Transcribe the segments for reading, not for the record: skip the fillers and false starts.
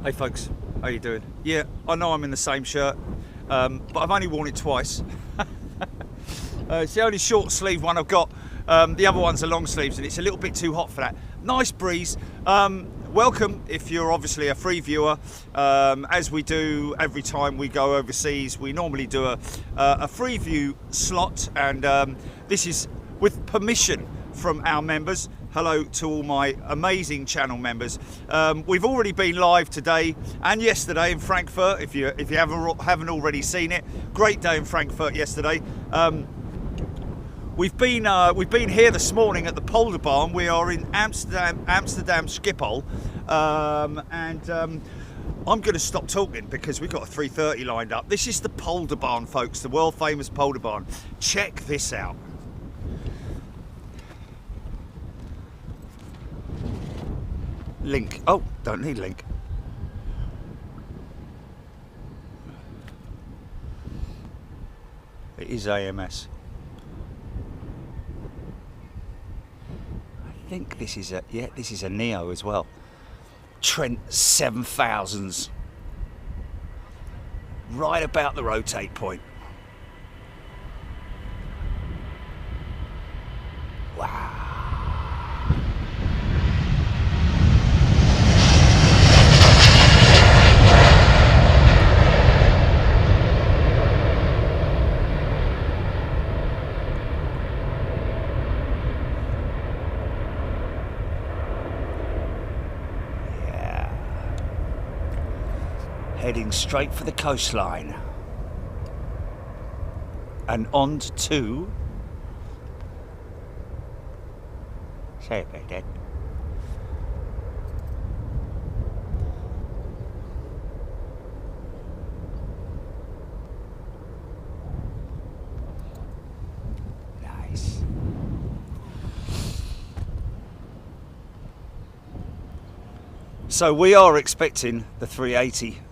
Hey folks, how you doing? Yeah, I know I'm in the same shirt, but I've only worn it twice. It's the only short sleeve one I've got. The other one's a long sleeves and it's a little bit too hot for that. Nice breeze. Welcome if you're obviously a free viewer. As we do every time we go overseas, we normally do a free view slot, and this is with permission from our members. Hello to all my amazing channel members. We've already been live today and yesterday in Frankfurt. If you haven't already seen it, great day in Frankfurt yesterday. We've been here this morning at the Polderbaan. We are in Amsterdam Schiphol, and I'm going to stop talking because we've got a 3:30 lined up. This is the Polderbaan, folks, the world famous Polderbaan. Check this out. Link. Oh, don't need link. It is AMS. I think this is a Neo as well. Trent 7000s. Right about the rotate point. Wow. Heading straight for the coastline and on to say it back, Dad. Nice. So we are expecting the 380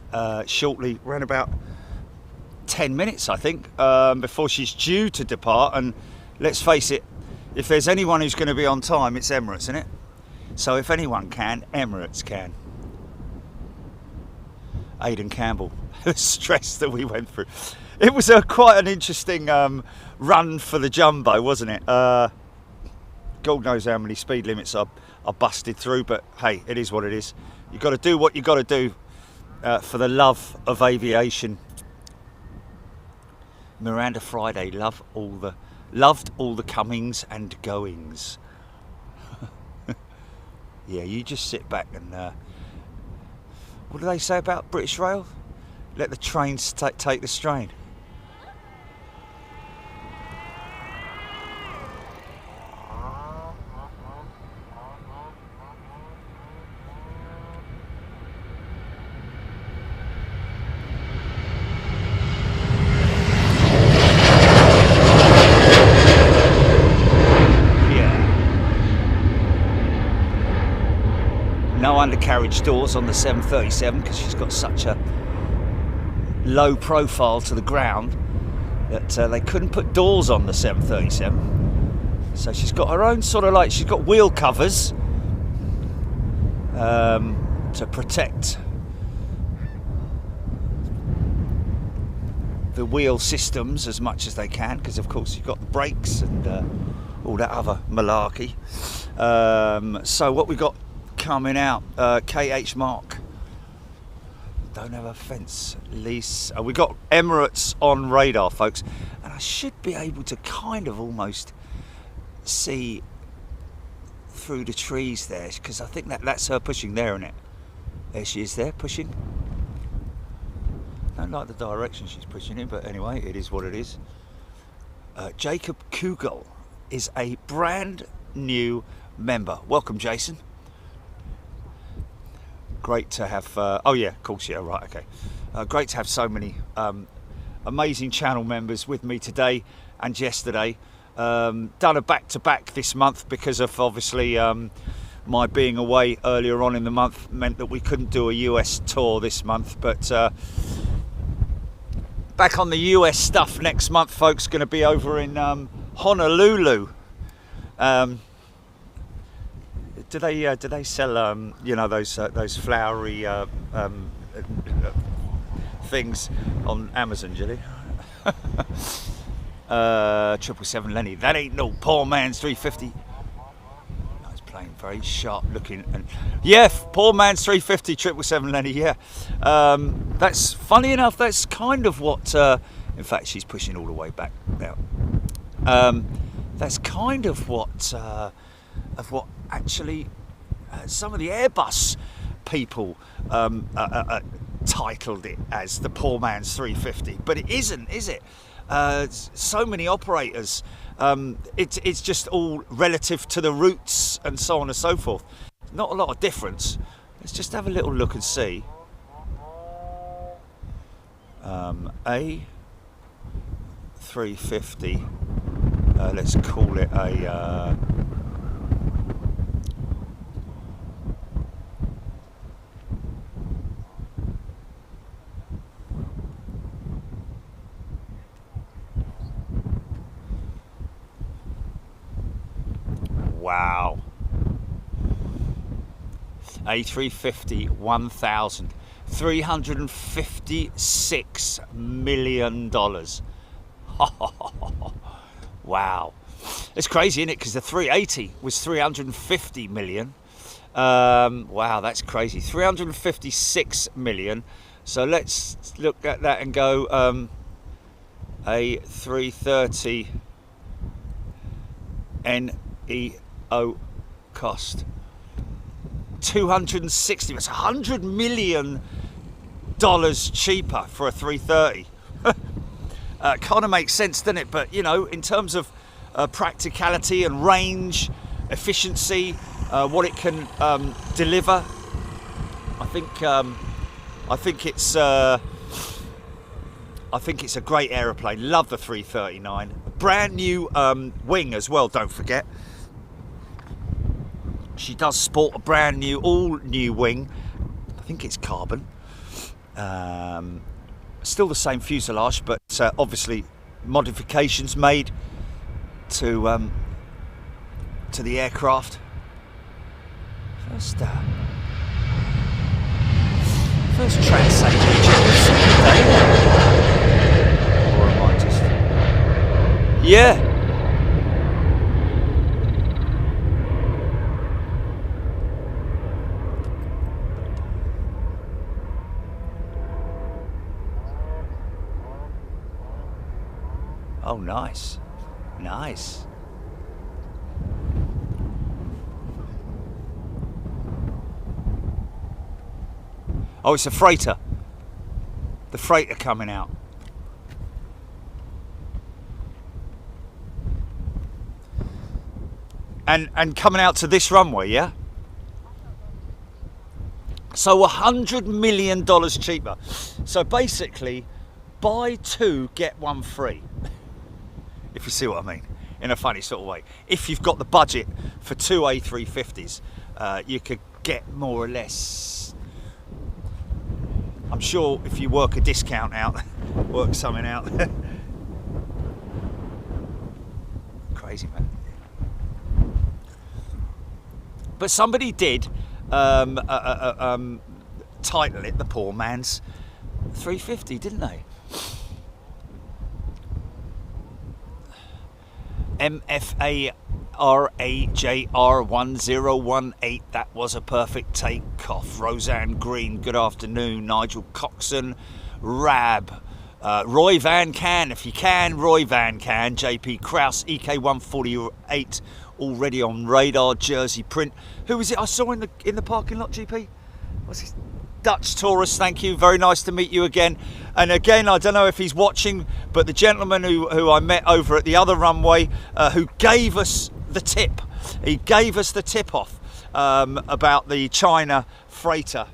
shortly, around about 10 minutes I think, before she's due to depart. And let's face it, if there's anyone who's going to be on time, it's Emirates, isn't it? So if anyone can, Emirates can. Aidan Campbell, the stress that we went through. It was quite an interesting run for the jumbo, wasn't it? God knows how many speed limits I busted through, but hey, it is what it is. You've got to do what you've got to do for the love of aviation. Miranda Friday loved all the comings and goings. Yeah, you just sit back and what do they say about British Rail? Let the trains take the strain. No undercarriage doors on the 737 because she's got such a low profile to the ground that they couldn't put doors on the 737. So she's got her own sort of, like, she's got wheel covers to protect the wheel systems as much as they can, because of course you've got the brakes and all that other malarkey. So what we got coming out, KH Mark, don't have a fence lease. We got Emirates on radar, folks, and I should be able to kind of almost see through the trees there, because I think that's her pushing there, isn't it? There she is there pushing. I don't like the direction she's pushing in, but anyway, it is what it is. Jacob Kugel is a brand new member. Welcome, Jason. Great to have, oh yeah, of course, yeah, right, okay. Great to have so many amazing channel members with me today and yesterday. Done a back-to-back this month because of obviously my being away earlier on in the month meant that we couldn't do a US tour this month, but back on the US stuff next month, folks. Going to be over in Honolulu. Do they sell you know, those flowery things on Amazon, Jilly? 777 Lenny. That ain't no poor man's 350. Nice plane, very sharp looking. And yeah, poor man's 350 777 Lenny. Yeah, that's funny enough. That's kind of what. In fact, she's pushing all the way back now. That's kind of what actually some of the Airbus people titled it as the poor man's 350, but it isn't, is it? So many operators, it's just all relative to the routes and so on and so forth. Not a lot of difference. Let's just have a little look and see. A350, let's call it a wow. A350 1000, $356 million. Wow. It's crazy, isn't it? Because the 380 was 350 million. Wow, that's crazy. 356 million. So let's look at that and go a 330 NEO cost 260. That's $100 million cheaper for a 330. Kind of makes sense, doesn't it? But you know, in terms of practicality and range, efficiency, what it can deliver, I think it's a great aeroplane. Love the 339. Brand new wing as well. Don't forget, she does sport a brand new, all new wing. I think it's carbon. Still the same fuselage, but obviously modifications made to the aircraft. First transaction today. Or am I just? Yeah. Oh, nice. Nice. Oh, it's a freighter. The freighter coming out. And coming out to this runway, yeah? So $100 million cheaper. So basically, buy two, get one free. If you see what I mean, in a funny sort of way. If you've got the budget for two A350s, you could get more or less. I'm sure if you work a discount out, work something out. Crazy, man. But somebody did title it the poor man's 350, didn't they? MFARAJR1018. That was a perfect takeoff. Roseanne Green, good afternoon. Nigel Coxon, Rab, Roy Van Can, if you can, Roy Van Can, JP Kraus, EK148 already on radar. Jersey Print. Who was it I saw in the parking lot, GP? What's his? Dutch Taurus, thank you. Very nice to meet you again. And again, I don't know if he's watching, but the gentleman who I met over at the other runway, who gave us the tip. He gave us the tip off about the China freighter.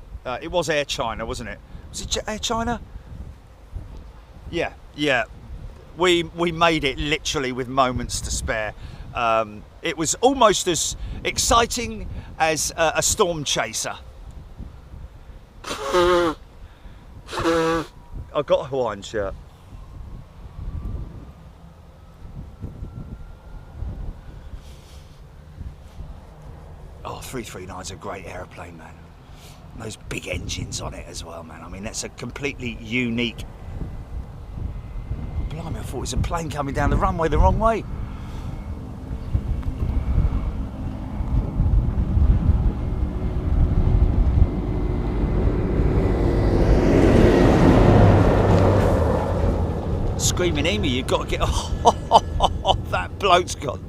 It was Air China, wasn't it? Was it Air China? Yeah, yeah. We made it literally with moments to spare. It was almost as exciting as a storm chaser. I got a Hawaiian shirt. Oh, 339's a great aeroplane, man. And those big engines on it as well, man. I mean, that's a completely unique... Blimey, I thought it was a plane coming down the runway the wrong way. Screaming Emu, you've got to get... Oh, that bloke's gone.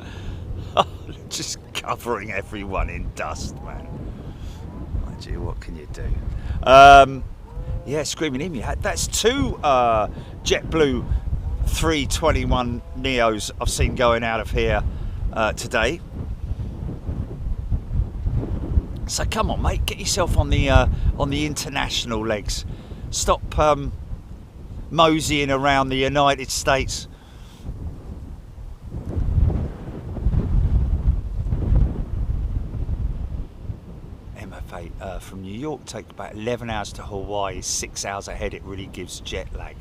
Just covering everyone in dust, man. Mind you, what can you do? Yeah, Screaming Emu. That's two JetBlue 321 Neos I've seen going out of here today. So come on, mate, get yourself on the international legs. Stop moseying around the United States. MFA from New York take about 11 hours to Hawaii, 6 hours ahead. It really gives jet lag.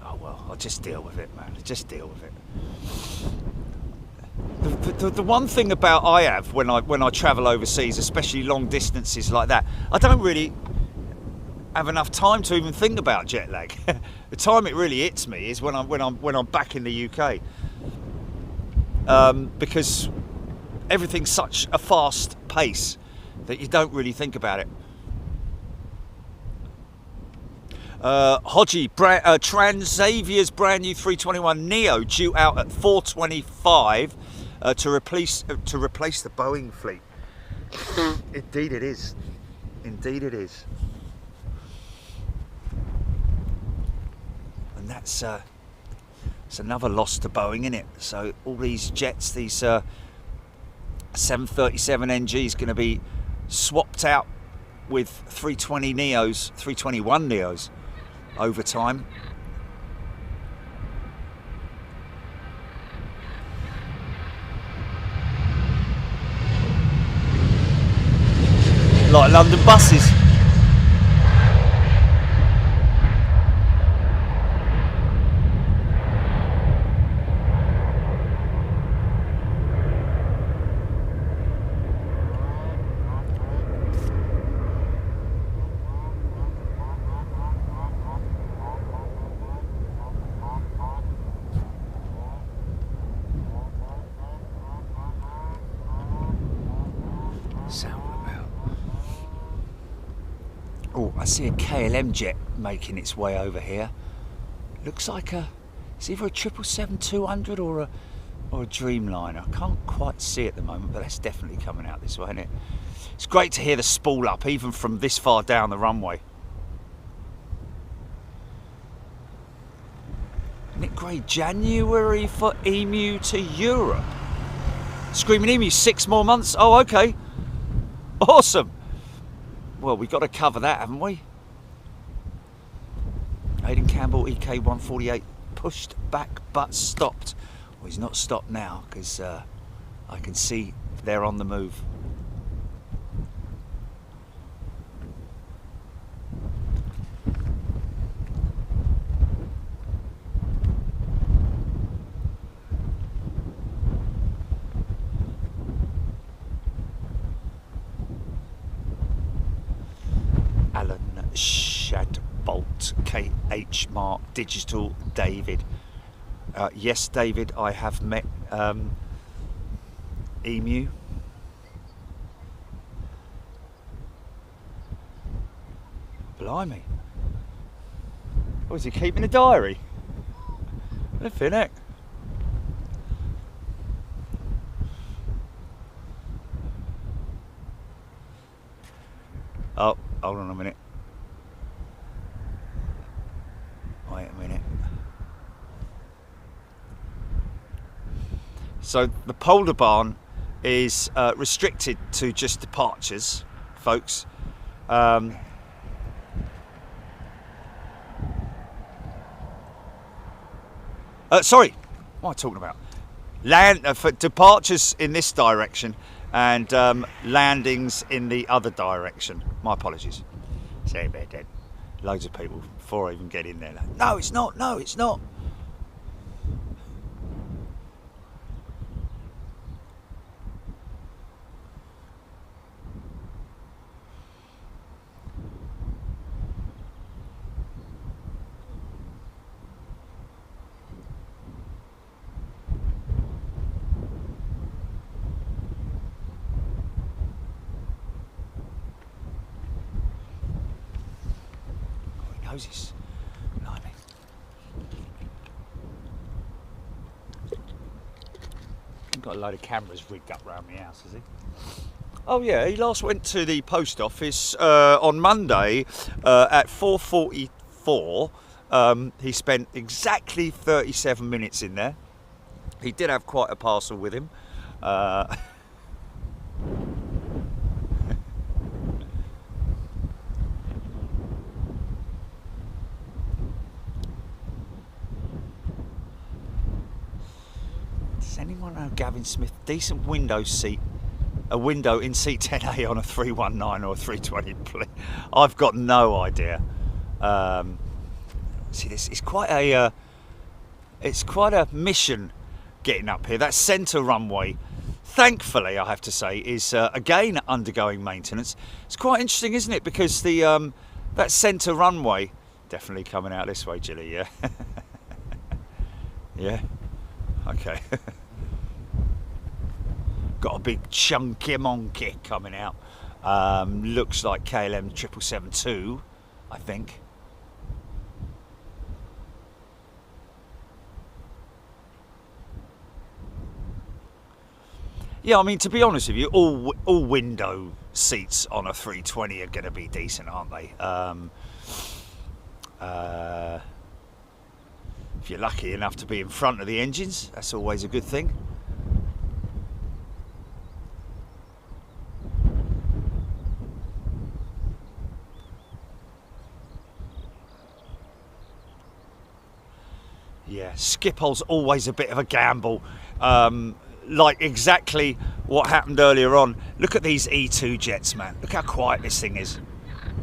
Oh well, I'll just deal with it, man. Just deal with it. The one thing about I have when I travel overseas, especially long distances like that, I don't really have enough time to even think about jet lag. The time it really hits me is when I'm back in the UK, because everything's such a fast pace that you don't really think about it. Hodgie, Transavier's brand new 321 Neo due out at 4:25 to replace the Boeing fleet. Indeed it is. Indeed it is. And that's it's another loss to Boeing, isn't it? So all these jets, these 737 NGs, going to be swapped out with 320 Neos, 321 Neos over time. Like London buses. Oh, I see a KLM jet making its way over here. Looks like it's either a 777-200 or a Dreamliner. I can't quite see at the moment, but that's definitely coming out this way, isn't it? It's great to hear the spool up, even from this far down the runway. Nick Gray, January for Emu to Europe. Screaming Emu, 6 more months. Oh, okay. Awesome. Well, we've got to cover that, haven't we? Aidan Campbell, EK 148, pushed back but stopped. Well, he's not stopped now because I can see they're on the move. Alan Shadbolt, KH Mark Digital, David. Yes, David, I have met Emu. Blimey. Oh, is he keeping a diary? Flipping heck. Oh, hold on a minute. Wait a minute. So the Polderbaan is restricted to just departures, folks. Sorry, what am I talking about? For departures in this direction and landings in the other direction. My apologies. Sorry about that. Loads of people before I even get in there. Like, no, it's not. No, it's not. goes, it's blimey. He's got a load of cameras rigged up around the house, has he? Oh yeah, he last went to the post office on Monday at 4:44. He spent exactly 37 minutes in there. He did have quite a parcel with him. Does anyone know Gavin Smith? Decent window seat. A window in seat 10A on a 319 or a 320, please. I've got no idea. See, this is quite a mission getting up here. That centre runway, thankfully, I have to say, is again undergoing maintenance. It's quite interesting, isn't it? Because the that centre runway, definitely coming out this way, Jilly. Yeah, yeah. Okay. Got a big chunky monkey coming out. Looks like KLM 777-2, I think. Yeah, I mean, to be honest with you, all window seats on a 320 are going to be decent, aren't they? If you're lucky enough to be in front of the engines, that's always a good thing. Yeah, Schiphol's always a bit of a gamble. Like exactly what happened earlier on. Look at these E2 jets, man. Look how quiet this thing is.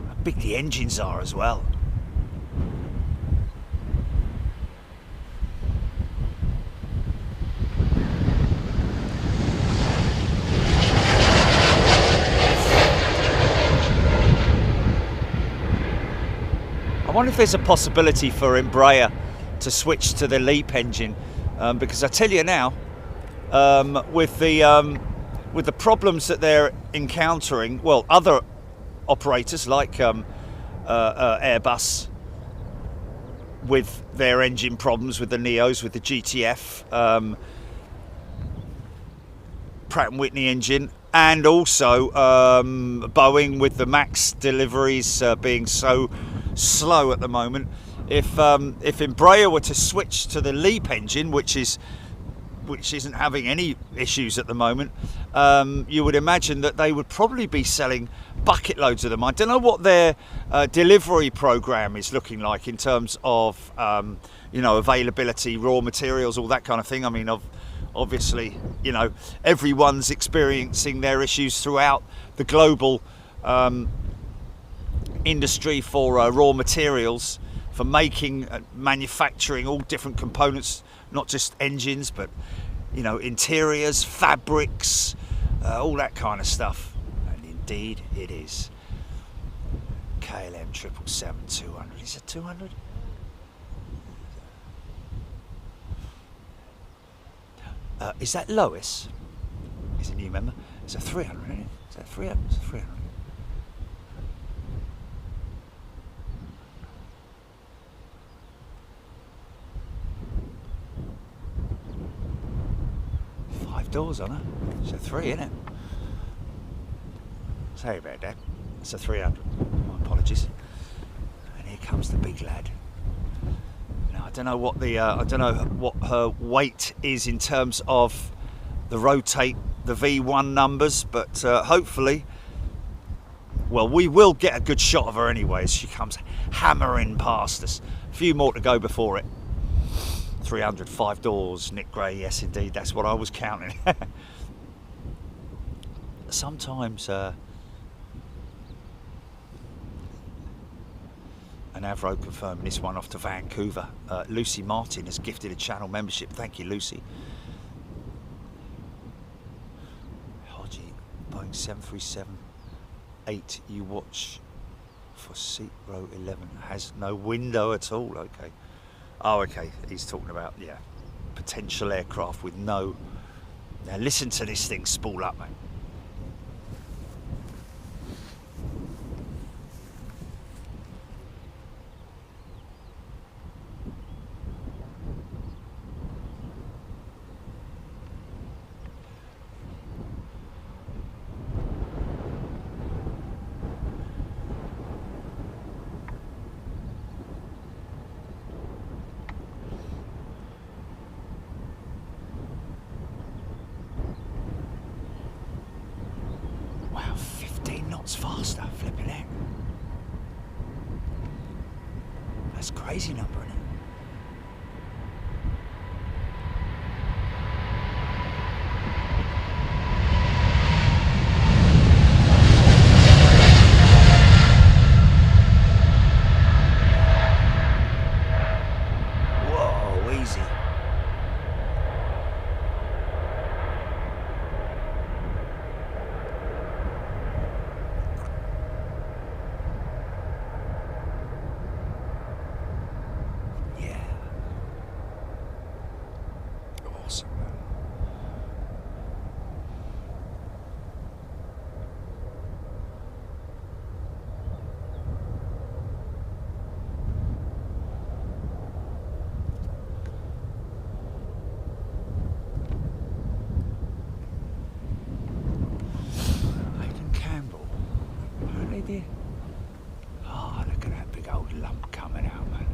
How big the engines are as well. I wonder if there's a possibility for Embraer to switch to the LEAP engine, because I tell you now, with the problems that they're encountering, well, other operators like Airbus with their engine problems with the Neos, with the GTF, Pratt & Whitney engine, and also Boeing with the MAX deliveries being so slow at the moment. If Embraer were to switch to the LEAP engine, which isn't having any issues at the moment, you would imagine that they would probably be selling bucket loads of them. I don't know what their delivery program is looking like in terms of availability, raw materials, all that kind of thing. I mean, obviously, everyone's experiencing their issues throughout the global industry for raw materials, for making, manufacturing all different components, not just engines, but interiors, fabrics, all that kind of stuff. And indeed it is. KLM 777-200. Is it 200? Is that Lois? Is a new member? It's a 300, isn't it? Is that 300? It's a 300. Doors on her. It's a 3, isn't it? Sorry about that. It's a 300. My apologies. And here comes the big lad. Now I don't know what her weight is in terms of the rotate, the V1 numbers, but hopefully, well, we will get a good shot of her anyway as she comes hammering past us. A few more to go before it. 300, 5 doors, Nick Gray, yes indeed, that's what I was counting. Sometimes an Avro confirming this one off to Vancouver. Lucy Martin has gifted a channel membership. Thank you, Lucy. Hodgie, Boeing 737-8 you watch for seat row 11 has no window at all. Okay. Oh, okay, he's talking about, yeah, potential aircraft with no... Now listen to this thing spool up, mate. faster, flipping it. That's crazy number, isn't it? Whoa, easy. Awesome, man. Aidan Campbell. Apparently the... Oh, look at that big old lump coming out, man.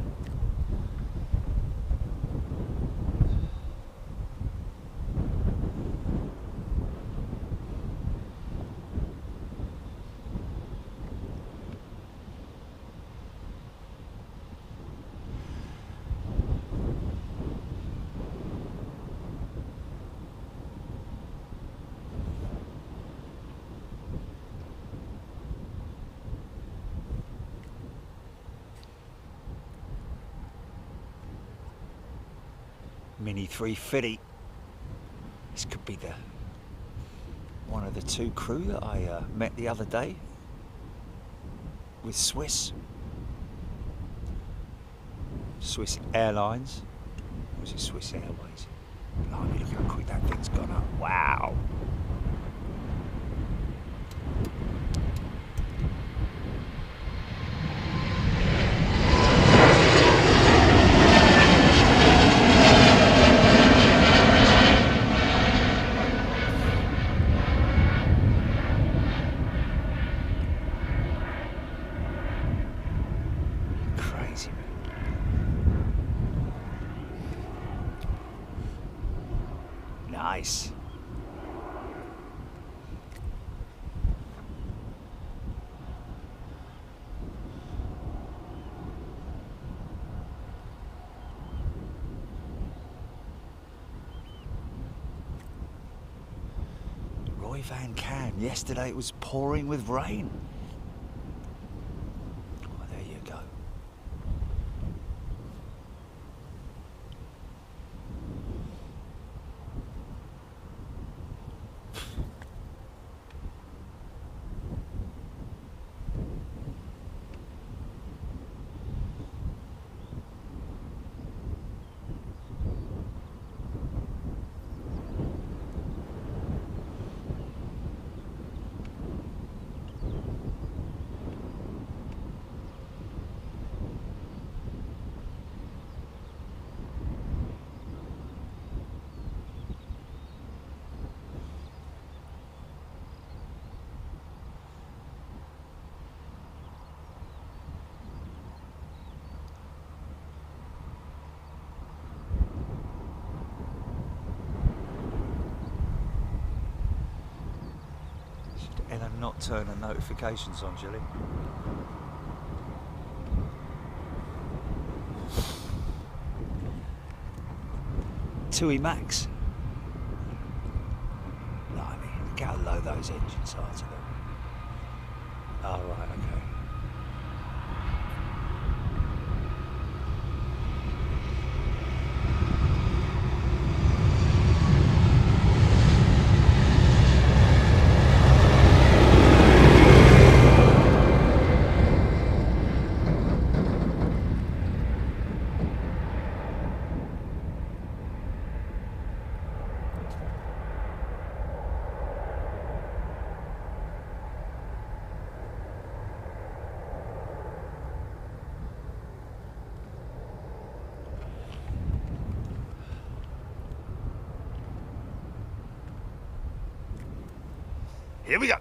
Mini 350. This could be the one of the two crew that I met the other day with Swiss Airlines. Or was it Swiss Airways? Blimey, look how quick that thing's gone up. Wow. Nice. Roy Van Can. Yesterday it was pouring with rain. Oh, there you go. Ellen not turn her notifications on, Jilly. Tui Max. Blimey, look how low those engines are to them. Oh, right, okay. Here we go.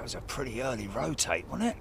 was a pretty early rotate, wasn't it?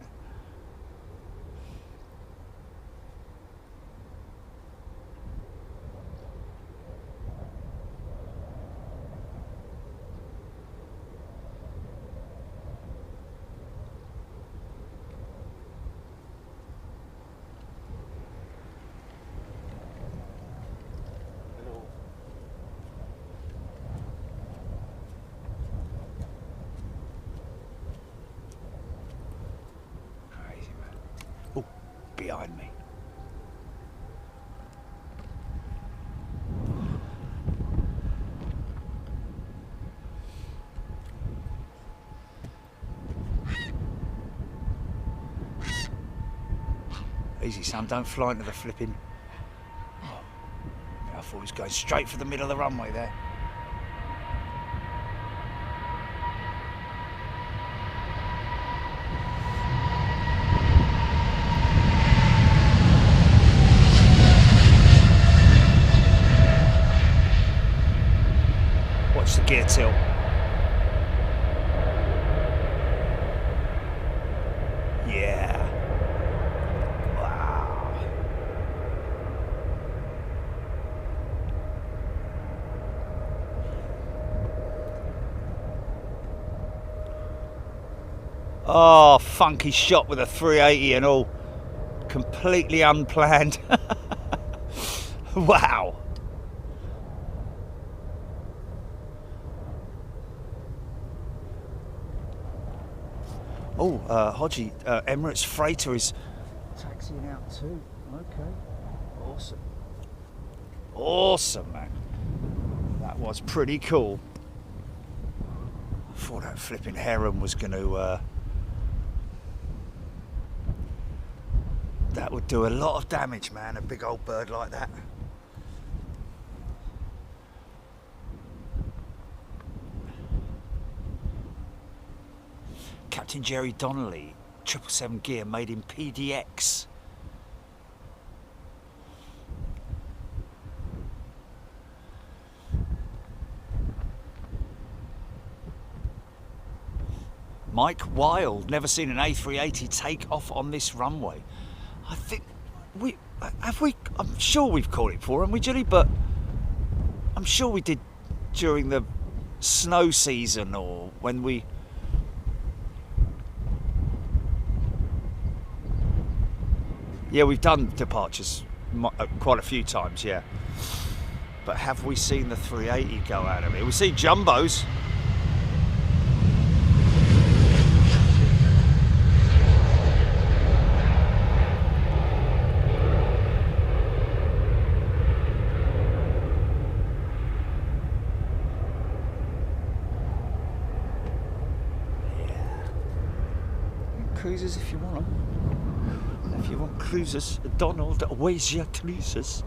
Behind me. Easy, son, don't fly into the flipping... Oh, I thought he was going straight for the middle of the runway there. Watch the gear tilt. Yeah. Wow. Oh, funky shot with a 380 and all. Completely unplanned. Wow. Oh, Hodgie, Emirates freighter is taxiing out too. Okay, awesome. Awesome, man. That was pretty cool. I thought that flipping heron was going to... that would do a lot of damage, man, a big old bird like that. Captain Jerry Donnelly, 777 gear made in PDX. Mike Wild, never seen an A380 take off on this runway. I think I'm sure we've caught it before, haven't we, Julie? But I'm sure we did during the snow season or when we... Yeah, we've done departures quite a few times, yeah. But have we seen the 380 go out of it? We've seen jumbos. Yeah. Cruisers if you want them. If you want cruisers, Donald, where's your cruisers?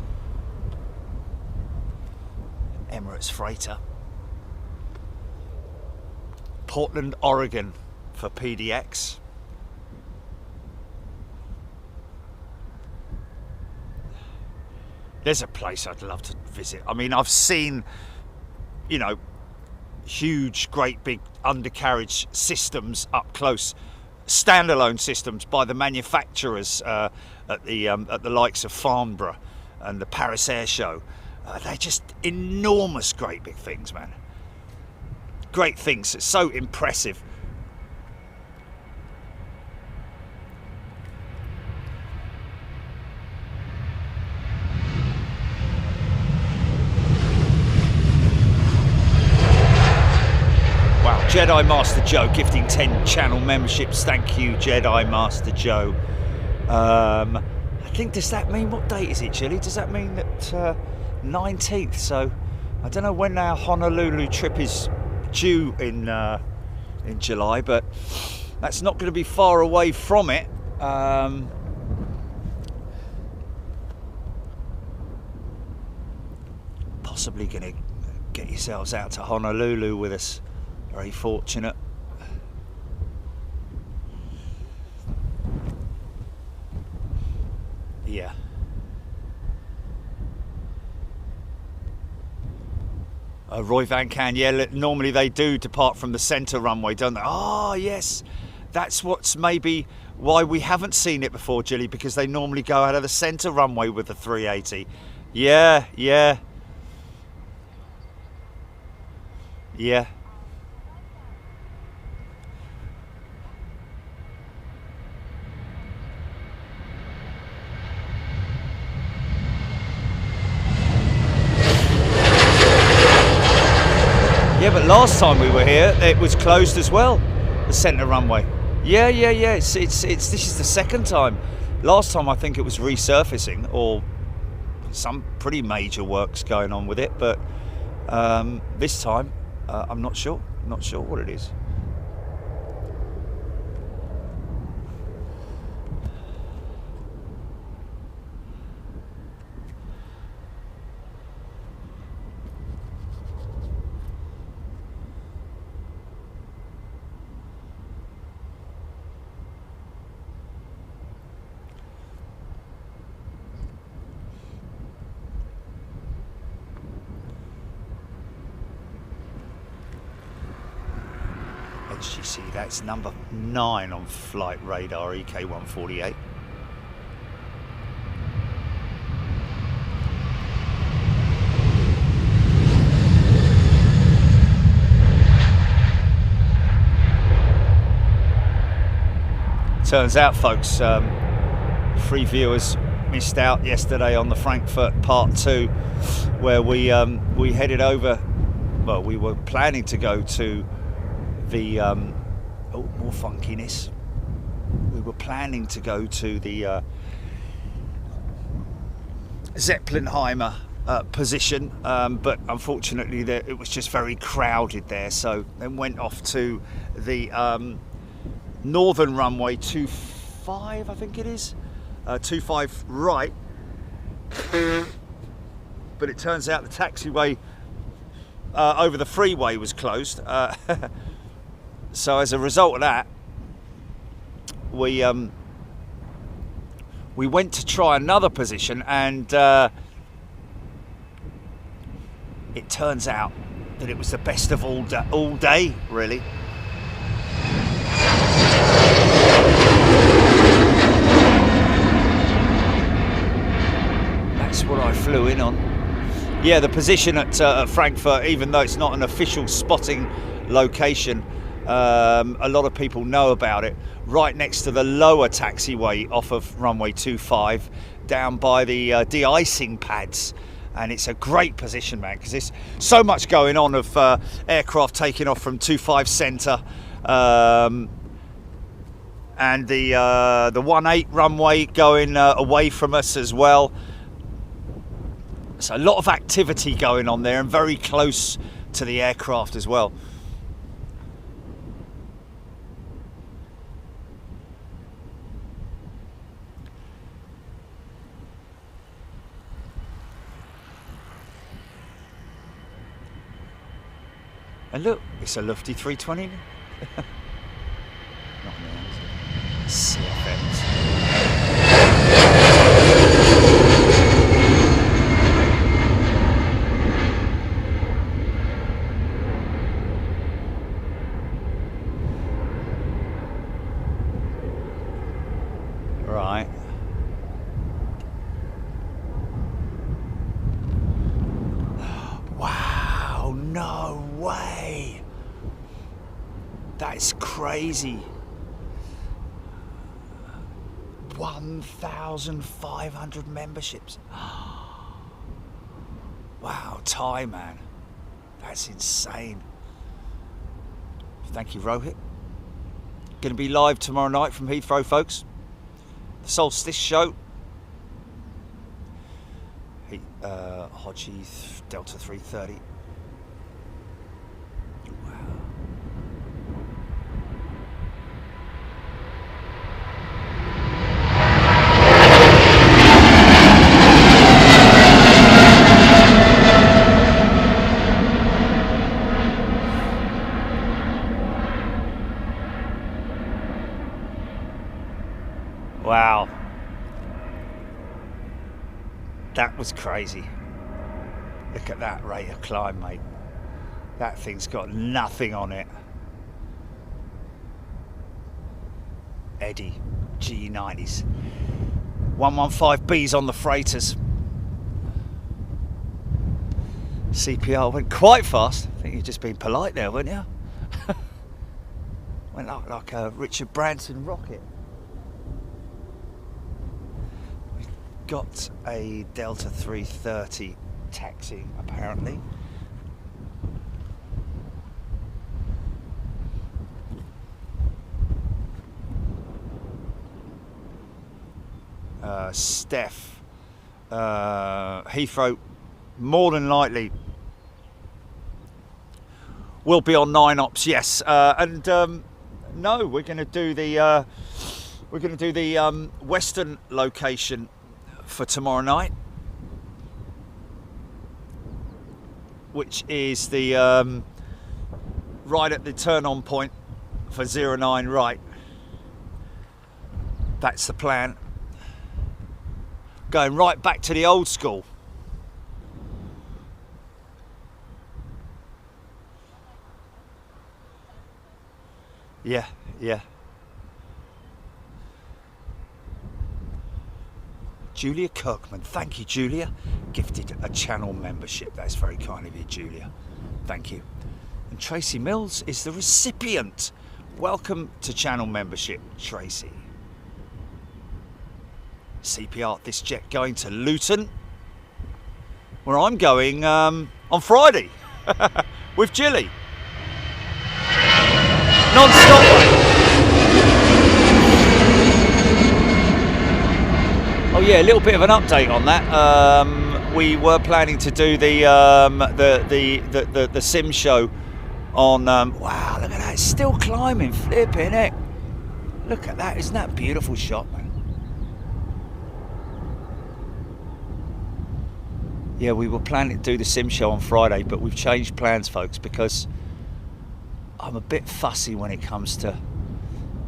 Emirates freighter. Portland, Oregon for PDX. There's a place I'd love to visit. I mean, I've seen, you know, huge, great big undercarriage systems up close. Standalone systems by the manufacturers at the likes of Farnborough and the Paris Air Show. They're just enormous, great big things, man. Great things. It's so impressive. Jedi Master Joe gifting 10 channel memberships. Thank you, Jedi Master Joe. I think, does that mean, what date is it, Chili? Does that mean that 19th? So I don't know when our Honolulu trip is due in July, but that's not going to be far away from it. Possibly going to get yourselves out to Honolulu with us. Very fortunate. Yeah. Roy Van Can, yeah, normally they do depart from the centre runway, don't they? Oh, yes. That's what's maybe why we haven't seen it before, Jilly, because they normally go out of the centre runway with the 380. Yeah. Yeah. Yeah, but last time we were here, it was closed as well, the centre runway. Yeah. It's this is the second time. Last time I think it was resurfacing or some pretty major works going on with it, but this time I'm not sure. Not sure what it is. HGC, that's number 9 on flight radar, EK148. Turns out, folks, free viewers missed out yesterday on the Frankfurt Part 2, where we headed over. Well, we were planning to go to the more funkiness. We were planning to go to the Zeppelinheimer position, but unfortunately it was just very crowded there, so then went off to the northern runway 25, I think it is, 25 right, but it turns out the taxiway over the freeway was closed. So as a result of that, we went to try another position, and it turns out that it was the best of all day, really. That's what I flew in on. Yeah, the position at Frankfurt, even though it's not an official spotting location, a lot of people know about it. Right next to the lower taxiway off of runway 25, down by the de-icing pads, and it's a great position, man, because there's so much going on of aircraft taking off from 25 centre, and the 18 runway going away from us as well. So a lot of activity going on there, and very close to the aircraft as well. And look, it's a lofty 320. Not now, is it? CFMs. Right. Wow, no way. That's crazy. 1,500 memberships. Wow, Thai, man. That's insane. Thank you, Rohit. Going to be live tomorrow night from Heathrow, folks. The Solstice show. Hodgie Delta 330. Wow, that was crazy. Look at that rate of climb, mate. That thing's got nothing on it. Eddie, G90s. 115Bs on the freighters. CPR went quite fast. I think you've just been polite there, weren't you? Went like a Richard Branson rocket. We've got a Delta 330 taxiing apparently. Steph, Heathrow, more than likely will be on 9 ops. Yes, and no, we're going to do the western location for tomorrow night, which is the right at the turn-on point for 09 right. That's the plan. Going right back to the old school. Yeah, yeah. Julia Kirkman, thank you, Julia. Gifted a channel membership. That's very kind of you, Julia. Thank you. And Tracy Mills is the recipient. Welcome to channel membership, Tracy. CPR this jet going to Luton, where I'm going on Friday with Jilly. Non-stop. Oh yeah, a little bit of an update on that. We were planning to do the sim show on. Wow, look at that! It's still climbing, flipping it. Look at that! Isn't that a beautiful shot, man? Yeah, we were planning to do the sim show on Friday, but we've changed plans, folks, because I'm a bit fussy when it comes to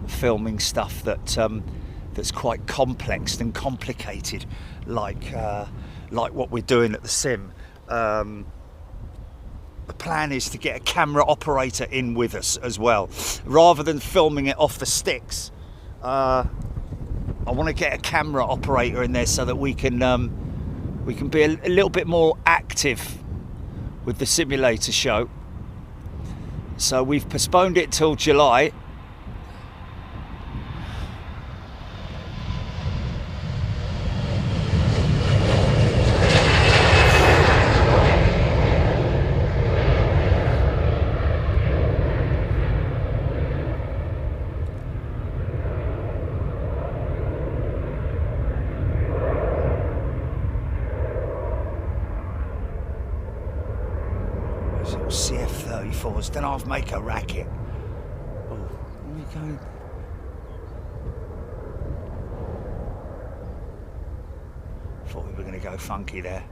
filming stuff that that's quite complex and complicated, like what we're doing at the sim. The plan is to get a camera operator in with us as well, rather than filming it off the sticks. I want to get a camera operator in there so that we can be a little bit more active with the simulator show. So we've postponed it till July. CF-34s, then I'll make a racket. Oh, where are we going? Thought we were going to go funky there.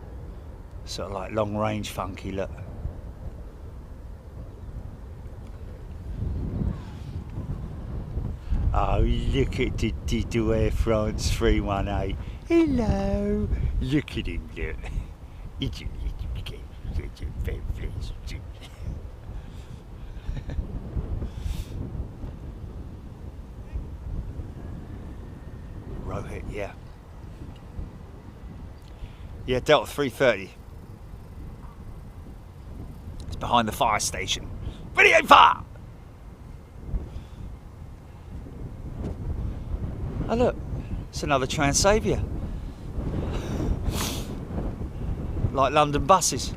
Sort of like long range funky, look. Oh, look at the Dido Air France 318. Hello. Look at him, look. Rohit, yeah. Yeah, Delta 330. It's behind the fire station. Video fire! Oh look, it's another Transavia. Like London buses.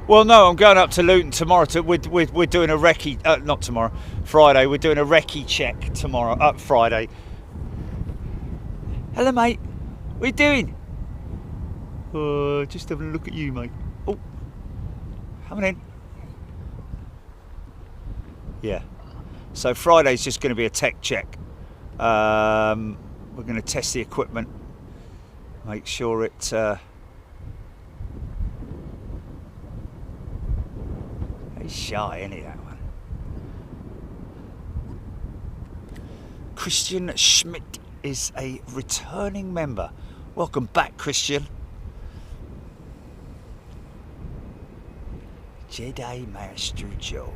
Well, no, I'm going up to Luton tomorrow. We're doing a recce, not tomorrow, Friday. We're doing a recce check tomorrow, Friday. Hello, mate. What are you doing? Just having a look at you, mate. Oh, coming in. Yeah. So Friday's just going to be a tech check. We're going to test the equipment, make sure it. He's shy, isn't he, that one? Christian Schmidt is a returning member. Welcome back, Christian. Jedi Master Joe.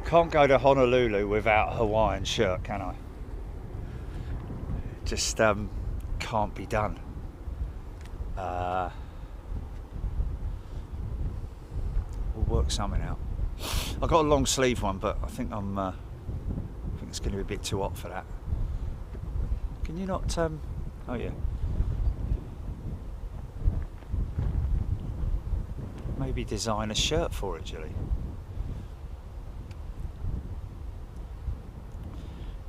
Can't go to Honolulu without a Hawaiian shirt, can I? Just can't be done. We'll work something out. I've got a long sleeve one, but I think I think it's going to be a bit too hot for that. Can you not? Oh yeah. Maybe design a shirt for it, Julie.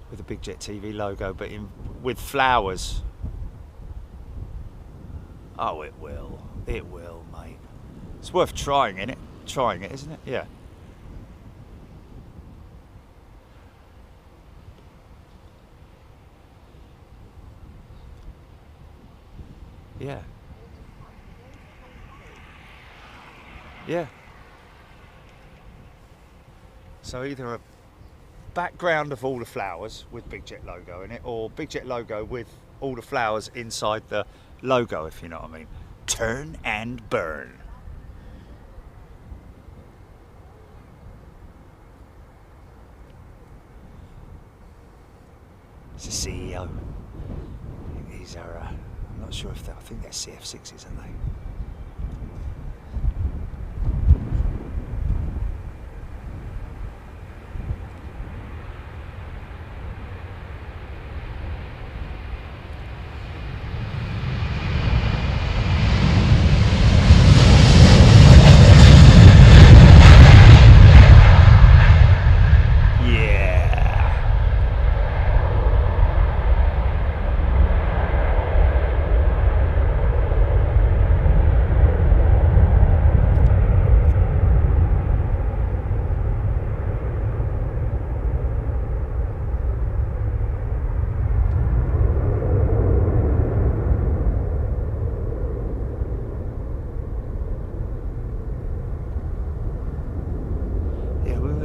With a Big Jet TV logo, but with flowers. Oh, it will, mate. It's worth trying, isn't it? Trying it, isn't it? Yeah. Yeah. Yeah. So either a background of all the flowers with Big Jet logo in it, or Big Jet logo with all the flowers inside the logo, if you know what I mean. Turn and burn. It's the CEO. These are, I'm not sure if they're, I think they're CF6s, aren't they?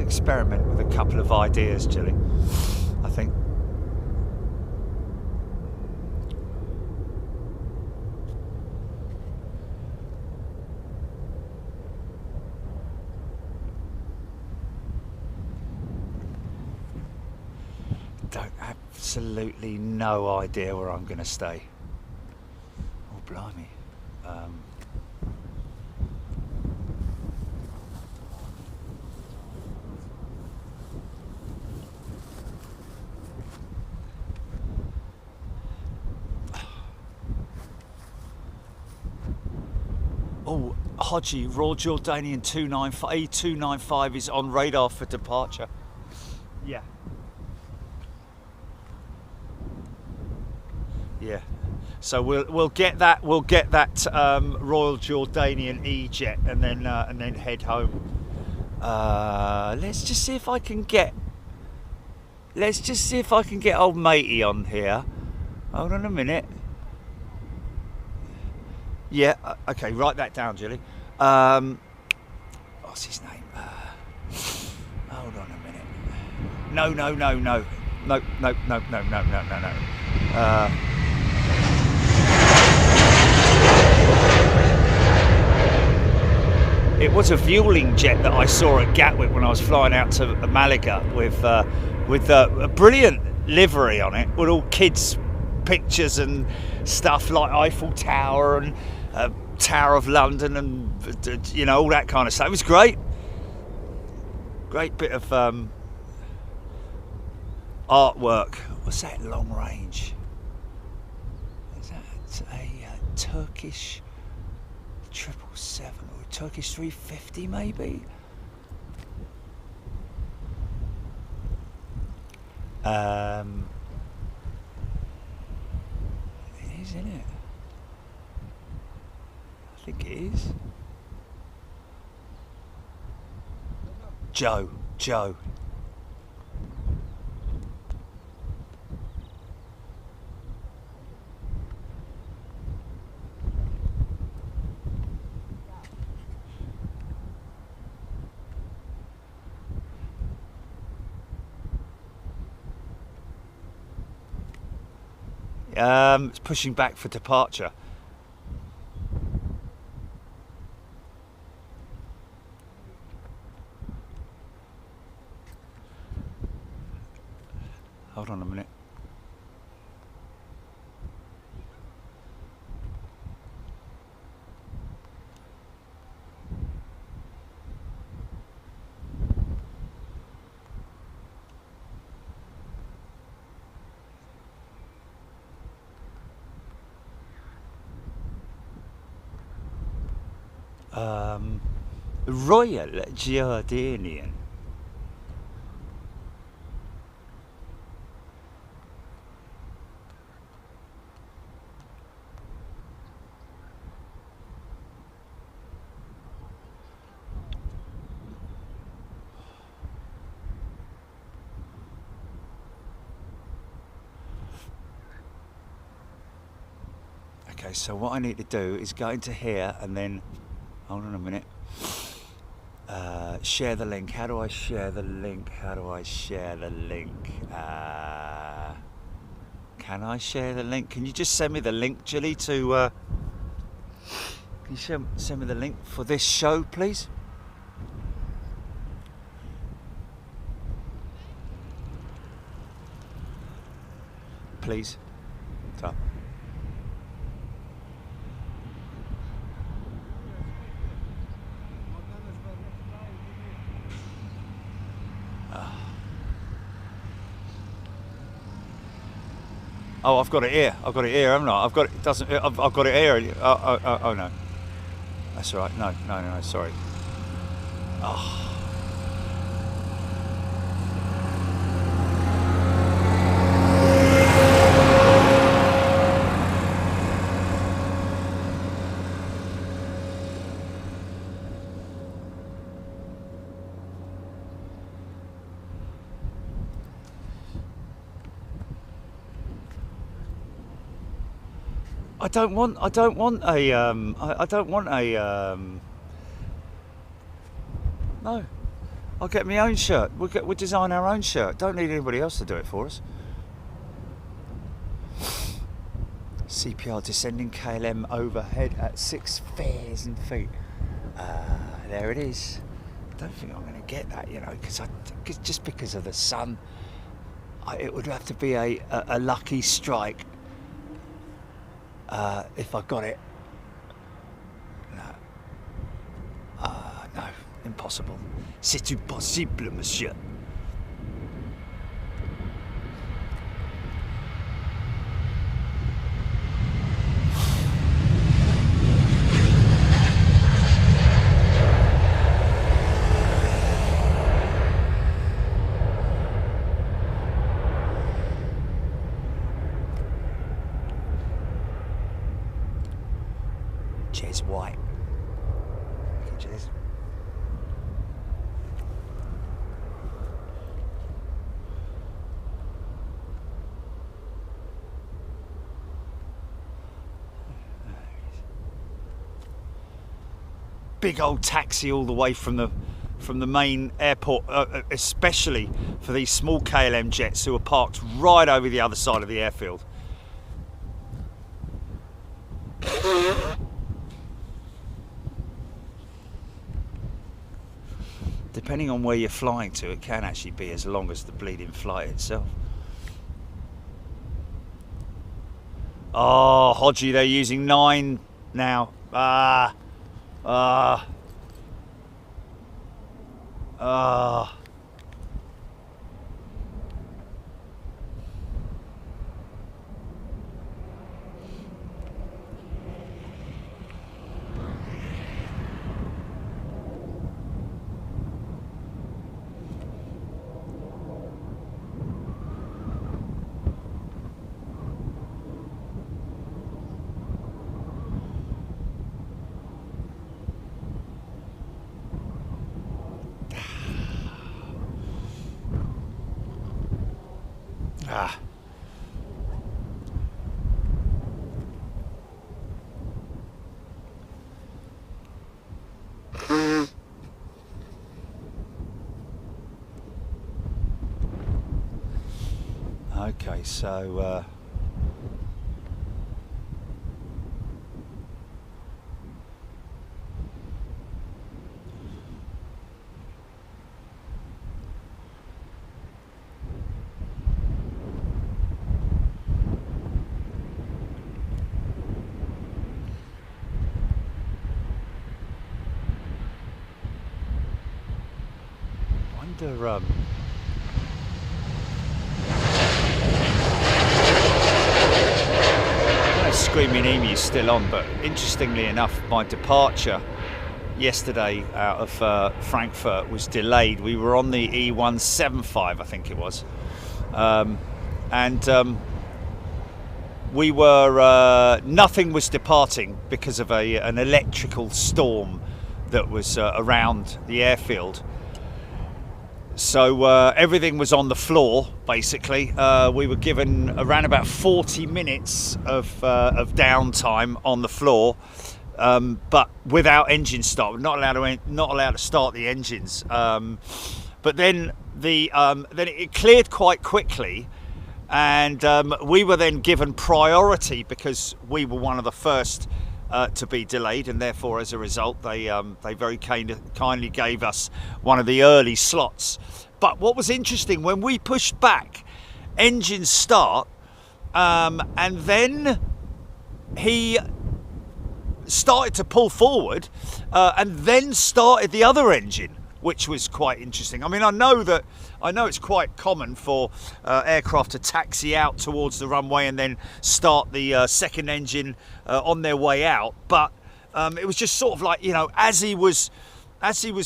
Experiment with a couple of ideas, Jilly, I think. Absolutely no idea where I'm going to stay. Oh, blimey. Oh, Hodgie, Royal Jordanian A295 is on radar for departure. Yeah. Yeah. So we'll get that Royal Jordanian E-Jet and then head home. Let's just see if I can get old matey on here. Hold on a minute. Yeah, okay, write that down, Julie. What's his name? Hold on a minute. No. It it was a Vueling jet that I saw at Gatwick when I was flying out to Malaga with a brilliant livery on it, with all kids' pictures and stuff like Eiffel Tower and Tower of London and you know, all that kind of stuff. It was great. Great bit of artwork. What's that? Long range. Is that a Turkish 777 or a Turkish 350 maybe? It is, isn't it? I think it is. Joe. It's pushing back for departure. Hold on a minute. Royal Jordanian. Okay, so what I need to do is go into here and then, hold on a minute, share the link. How do I share the link? Can I share the link? Can you just send me the link, Julie, to, can you send me the link for this show, please? Please. So. Oh, I've got it here. Haven't I? I've got it here. Oh no. That's all right. No. Sorry. Oh. I don't want a no. I'll get my own shirt. We'll design our own shirt. Don't need anybody else to do it for us. CPR descending KLM overhead at 6,000 feet. There it is. I don't think I'm going to get that, you know, just because of the sun. It would have to be a lucky strike. If I got it. No, impossible. C'est impossible, monsieur. Cheers, white. Cheers. Big old taxi all the way from the main airport, especially for these small KLM jets who are parked right over the other side of the airfield. depending on where you're flying to, it can actually be as long as the bleeding flight itself. Oh, Hodgie, they're using 9 now. Okay, so wonder Screaming Emu's still on, but interestingly enough, my departure yesterday out of Frankfurt was delayed. We were on the E175, I think it was, and we were nothing was departing because of an electrical storm that was around the airfield. So everything was on the floor, basically. We were given around about 40 minutes of downtime on the floor, but without engine start. We're not allowed to start the engines. But then then it cleared quite quickly, and we were then given priority because we were one of the first to be delayed, and therefore as a result they very kindly gave us one of the early slots. But what was interesting, when we pushed back, engine start, and then he started to pull forward, and then started the other engine, which was quite interesting. I mean, I know it's quite common for aircraft to taxi out towards the runway and then start the second engine on their way out, but it was just sort of like, you know, as he was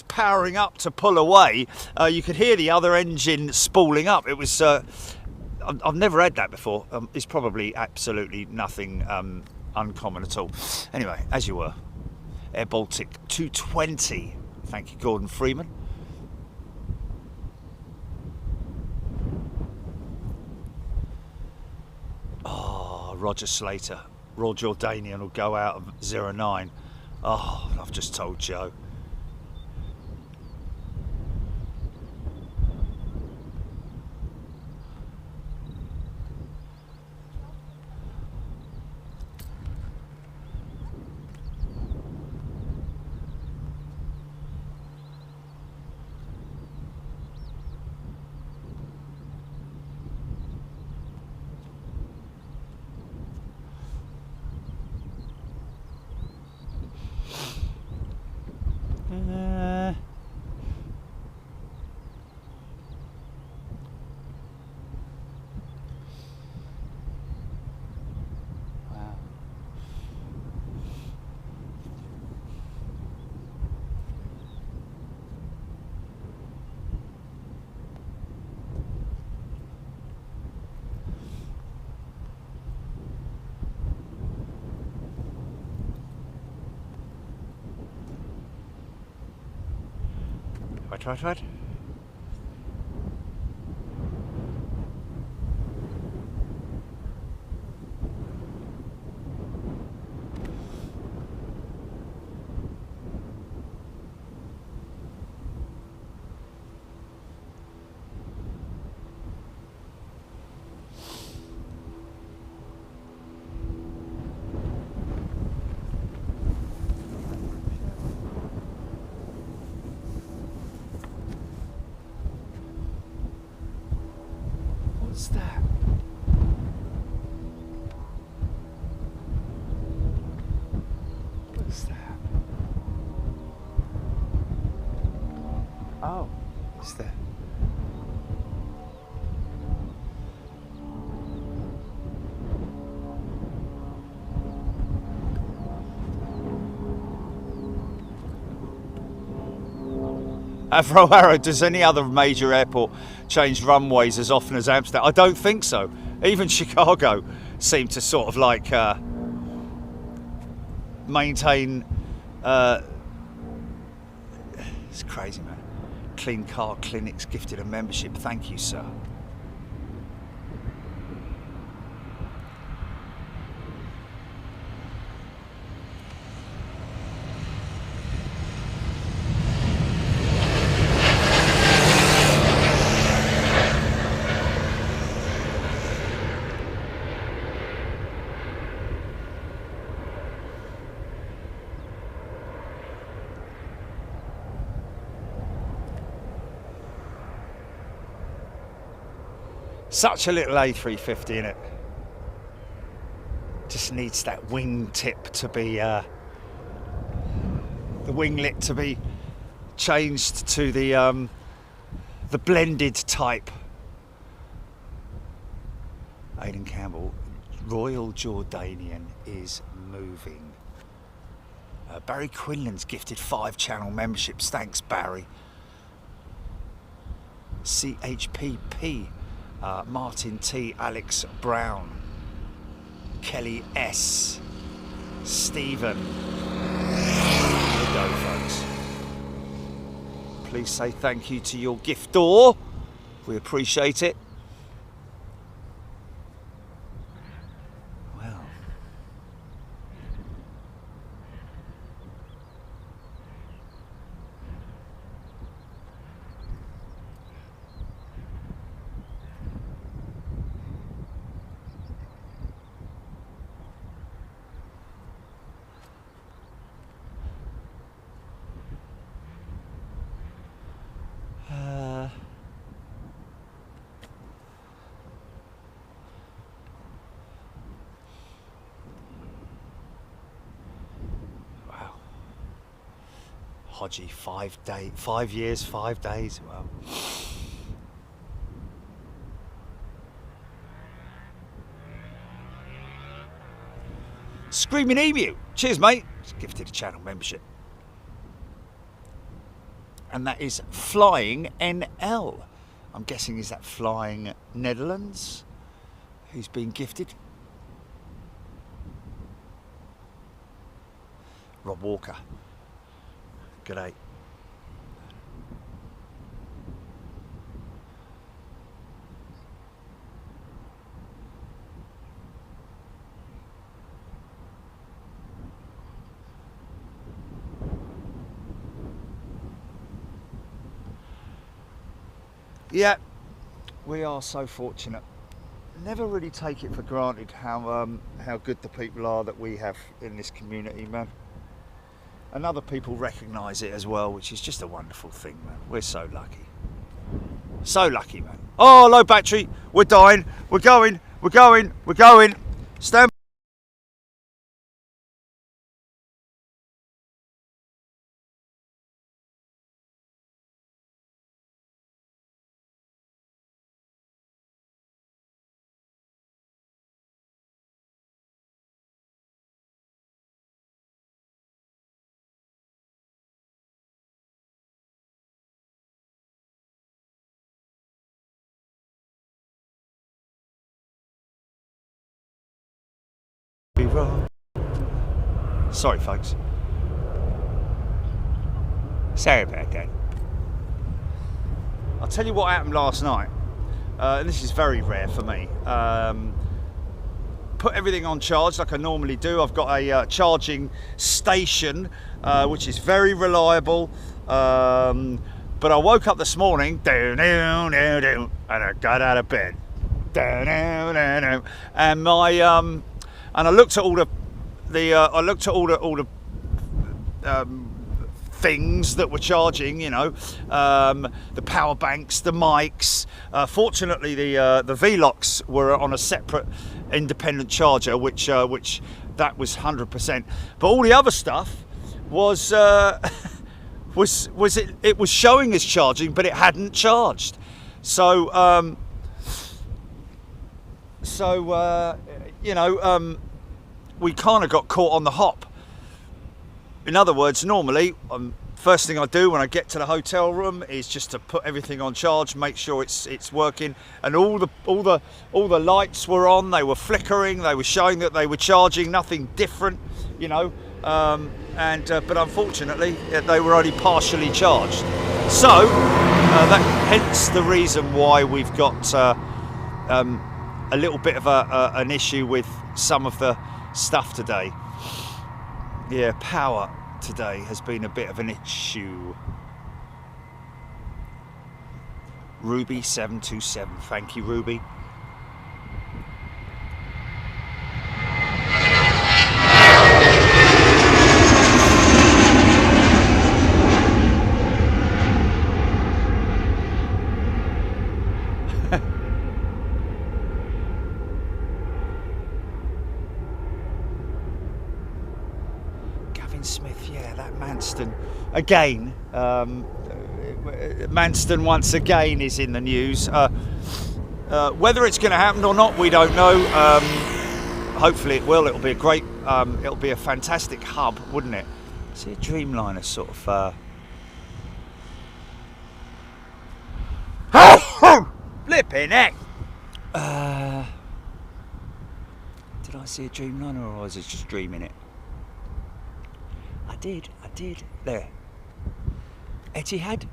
powering up to pull away, you could hear the other engine spooling up. It was I've never had that before. It's probably absolutely nothing uncommon at all. Anyway, as you were, Air Baltic 220. Thank you, Gordon Freeman. Oh, Roger Slater. Royal Jordanian will go out of 09. Oh, I've just told Joe. Right. Oh, it's there. Heathrow, does any other major airport change runways as often as Amsterdam? I don't think so. Even Chicago seemed to sort of like maintain. It's crazy, man. Clean Car Clinics gifted a membership. Thank you, sir. Such a little A350 in it. Just needs that wingtip to be, the winglet to be changed to the blended type. Aidan Campbell, Royal Jordanian is moving. Barry Quinlan's gifted 5-channel memberships. Thanks, Barry. CHPP. Martin T, Alex Brown, Kelly S, Stephen. Here we go, folks. Please say thank you to your giftor. We appreciate it. Well, Hodgie, 5 years, 5 days. Wow. Screaming Emu, cheers, mate. Just gifted a channel membership. And that is Flying NL. I'm guessing, is that Flying Netherlands? Who's been gifted? Rob Walker. G'day. Yeah, we are so fortunate. Never really take it for granted how good the people are that we have in this community, man. And other people recognise it as well, which is just a wonderful thing, man. We're so lucky. So lucky, man. Oh, low battery. We're dying. We're going. We're going. We're going. Stand. Sorry, folks. Sorry about that. I'll tell you what happened last night. And this is very rare for me. Put everything on charge like I normally do. I've got a charging station, which is very reliable. But I woke up this morning, and I got out of bed, and my and I looked at all the things that were charging, you know, the power banks, the mics. Fortunately, the V-locks were on a separate independent charger, which that was 100%. But all the other stuff was it was showing as charging, but it hadn't charged. So we kind of got caught on the hop. In other words, normally, first thing I do when I get to the hotel room is just to put everything on charge, make sure it's working, and all the lights were on. They were flickering. They were showing that they were charging. Nothing different, but unfortunately, they were only partially charged. So hence the reason why we've got a little bit of an issue with some of the stuff today. Yeah, power today has been a bit of an issue. Ruby 727, thank you, Ruby. Smith, yeah, that Manston again. Manston once again is in the news. Whether it's going to happen or not, we don't know. Hopefully it will. It'll be a great. It'll be a fantastic hub, wouldn't it? See a Dreamliner sort of. Flipping heck! Did I see a Dreamliner, or was I just dreaming it? I did. There. Etihad.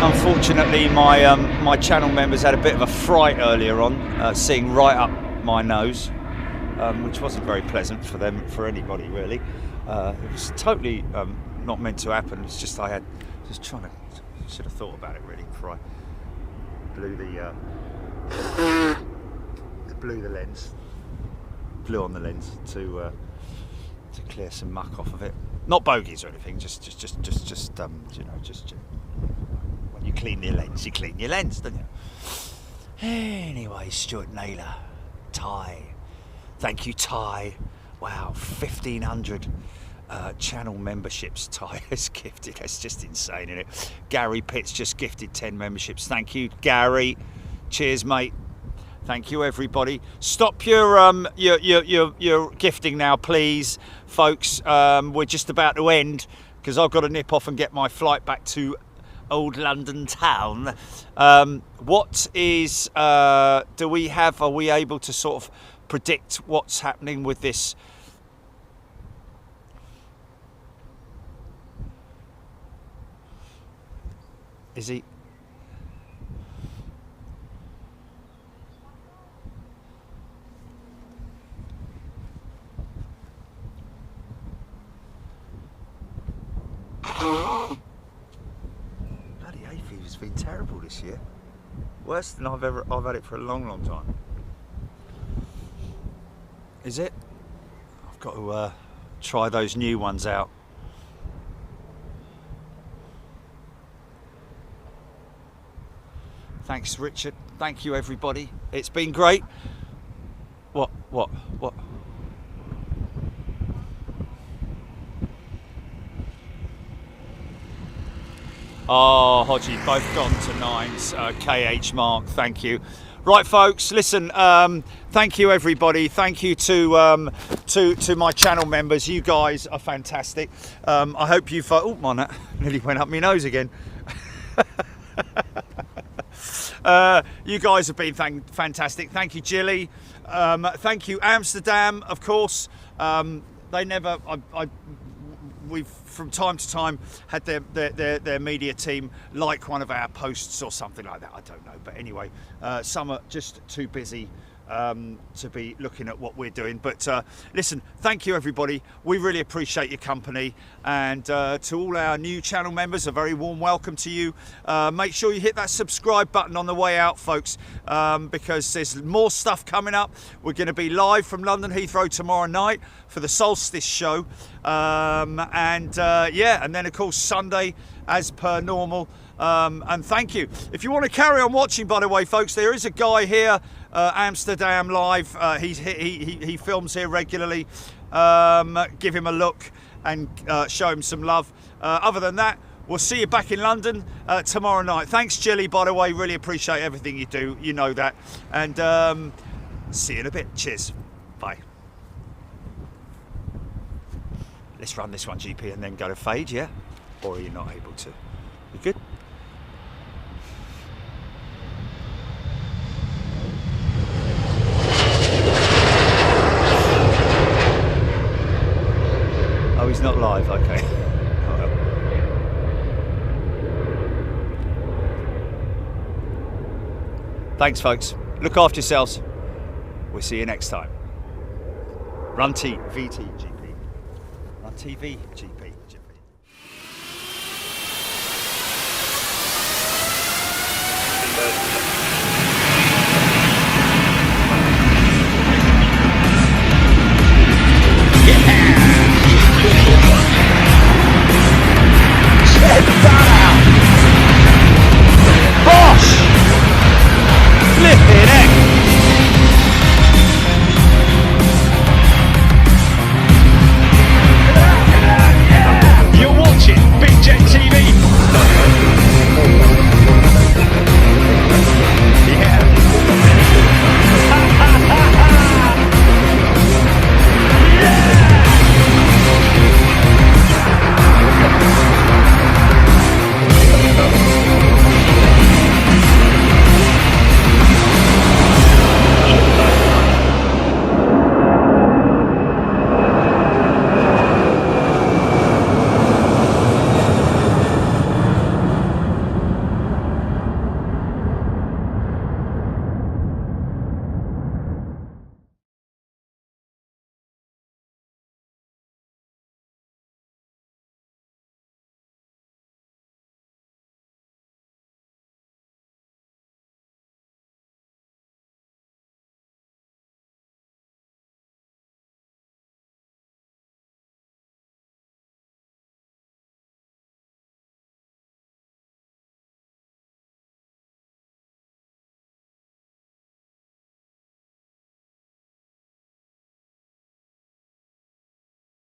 Unfortunately, my channel members had a bit of a fright earlier on, seeing right up my nose, which wasn't very pleasant for them, for anybody really. It was totally not meant to happen. It's just should have thought about it really before I blew on the lens to clear some muck off of it. Not bogies or anything, just you clean your lens, don't you? Anyway, Stuart Naylor, Ty, thank you, Ty. Wow, 1,500 channel memberships Ty has gifted. That's just insane, isn't it? Gary Pitts just gifted 10 memberships. Thank you, Gary. Cheers, mate. Thank you, everybody. Stop your gifting now, please, folks. We're just about to end because I've got to nip off and get my flight back to old London town. What is are we able to sort of predict what's happening with this? Is he? It's been terrible this year. Worse than I've had it for a long time. Is it? I've got to try those new ones out. Thanks, Richard. Thank you, everybody. It's been great. What? Oh, Hodgie, both gone to 9s. KH Mark, thank you. Right, folks, listen, thank you, everybody. Thank you to my channel members. You guys are fantastic. I hope you... Oh, man, that nearly went up my nose again. You guys have been fantastic. Thank you, Jilly. Thank you, Amsterdam, of course. We've from time to time had their media team like one of our posts or something like that. I don't know, but anyway, some are just too busy to be looking at what we're doing. But listen, thank you everybody. We really appreciate your company, and to all our new channel members, a very warm welcome to you. Make sure you hit that subscribe button on the way out, folks, because there's more stuff coming up. We're going to be live from London Heathrow tomorrow night for the Solstice show, yeah, and then of course Sunday as per normal. And thank you. If you want to carry on watching, by the way, folks, there is a guy here, Amsterdam live. He films here regularly. Give him a look and show him some love. Other than that, we'll see you back in London tomorrow night. Thanks, Jilly, by the way. Really appreciate everything you do. You know that. And see you in a bit. Cheers. Bye. Let's run this one, GP, and then go to fade, yeah? Or are you not able to? You good? Oh, he's not live, okay. Oh, well. Thanks, folks. Look after yourselves. We'll see you next time. Run VT GP. Run TV GP.